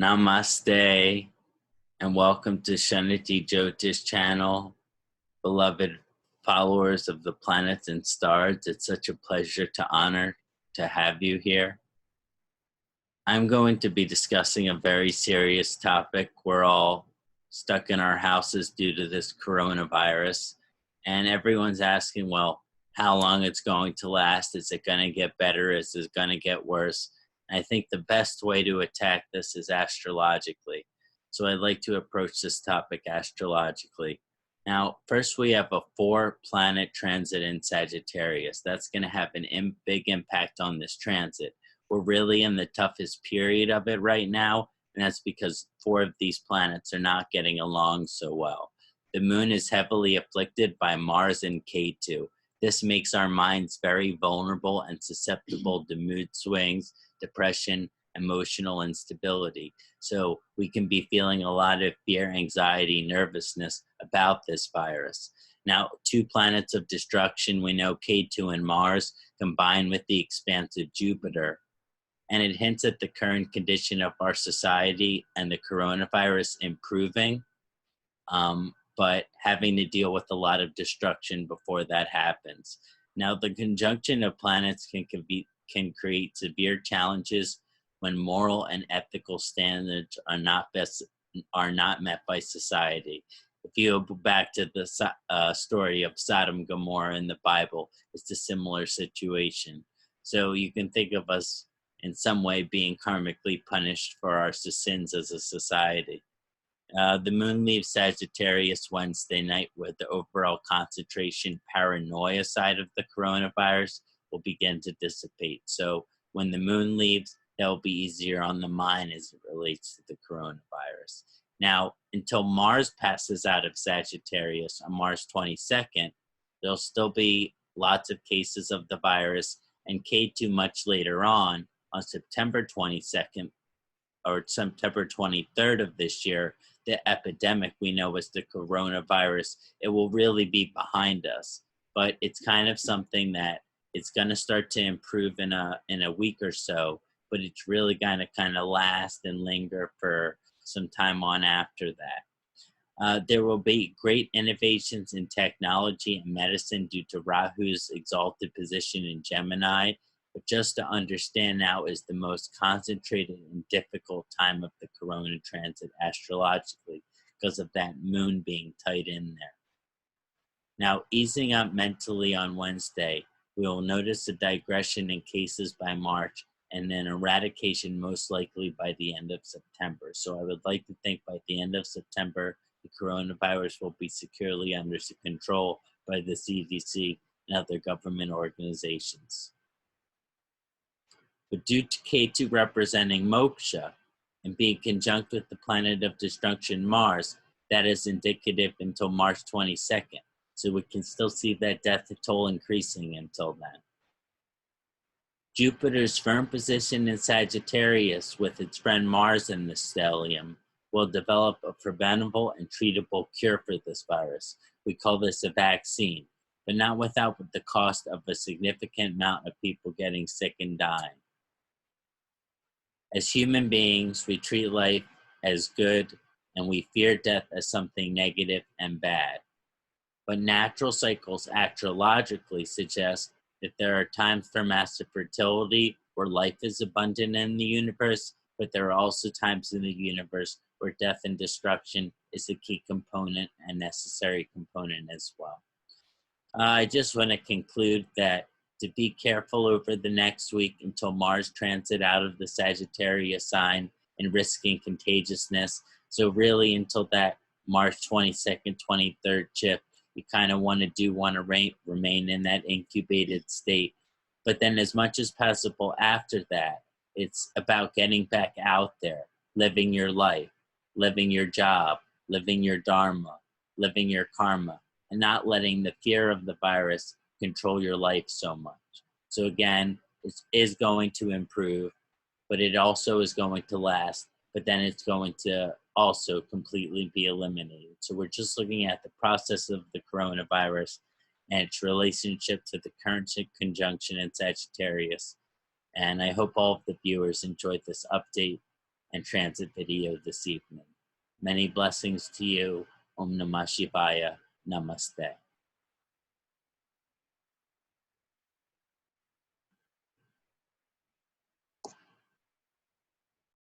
Namaste and welcome to Kṣaṇāti Jyotish channel. Beloved followers of the planets and stars, it's such a pleasure to honor to have you here. I'm going to be discussing a very serious topic. We're all stuck in our houses due to this coronavirus, and everyone's asking, well, how long it's going to last? Is it going to get better? Is it going to get worse? I think the best way to attack this is astrologically. So I'd like to approach this topic astrologically. Now, first we have a 4-planet transit in Sagittarius. That's going to have a big impact on this transit. We're really in the toughest period of it right now, and that's because 4 of these planets are not getting along so well. The moon is heavily afflicted by Mars and Ketu. This makes our minds very vulnerable and susceptible to mood swings, depression, emotional instability. So we can be feeling a lot of fear, anxiety, nervousness about this virus. Now, 2 planets of destruction, we know Ketu and Mars, combined with the expansive Jupiter. And it hints at the current condition of our society and the coronavirus improving, but having to deal with a lot of destruction before that happens. Now, the conjunction of planets can create severe challenges when moral and ethical standards are not met by society. If you go back to the story of Sodom and Gomorrah in the Bible, it's a similar situation. So you can think of us in some way being karmically punished for our sins as a society. The moon leaves Sagittarius Wednesday night, where the overall concentration paranoia side of the coronavirus will begin to dissipate. So when the moon leaves, that'll be easier on the mind as it relates to the coronavirus. Now, until Mars passes out of Sagittarius on March 22nd, there'll still be lots of cases of the virus, and Ketu much later on September 22nd or September 23rd of this year, the epidemic we know as the coronavirus, it will really be behind us. But it's kind of something that it's going to start to improve in a week or so, but it's really going to kind of last and linger for some time on after that. There will be great innovations in technology and medicine due to Rahu's exalted position in Gemini. But just to understand now is the most concentrated and difficult time of the corona transit astrologically because of that moon being tight in there. Now, easing up mentally on Wednesday, we will notice a digression in cases by March and then eradication most likely by the end of September. So I would like to think by the end of September, the coronavirus will be securely under control by the CDC and other government organizations. But due to Ketu representing moksha and being conjunct with the planet of destruction Mars, that is indicative until March 22nd. So we can still see that death toll increasing until then. Jupiter's firm position in Sagittarius with its friend Mars in the stellium will develop a preventable and treatable cure for this virus. We call this a vaccine, but not without the cost of a significant amount of people getting sick and dying. As human beings, we treat life as good and we fear death as something negative and bad. But natural cycles astrologically suggest that there are times for massive fertility where life is abundant in the universe, but there are also times in the universe where death and destruction is a key component and necessary component as well. I just want to conclude that to be careful over the next week until Mars transit out of the Sagittarius sign and risking contagiousness. So really until that March 22nd, 23rd shift, you kind of want to remain in that incubated state. But then as much as possible after that, it's about getting back out there, living your life, living your job, living your dharma, living your karma, and not letting the fear of the virus control your life so much. So again, it is going to improve, but it also is going to last, but then it's going to also completely be eliminated. So we're just looking at the process of the coronavirus and its relationship to the current conjunction in Sagittarius. And I hope all of the viewers enjoyed this update. and transit video this evening. Many blessings to you. Om Namah Shivaya. Namaste.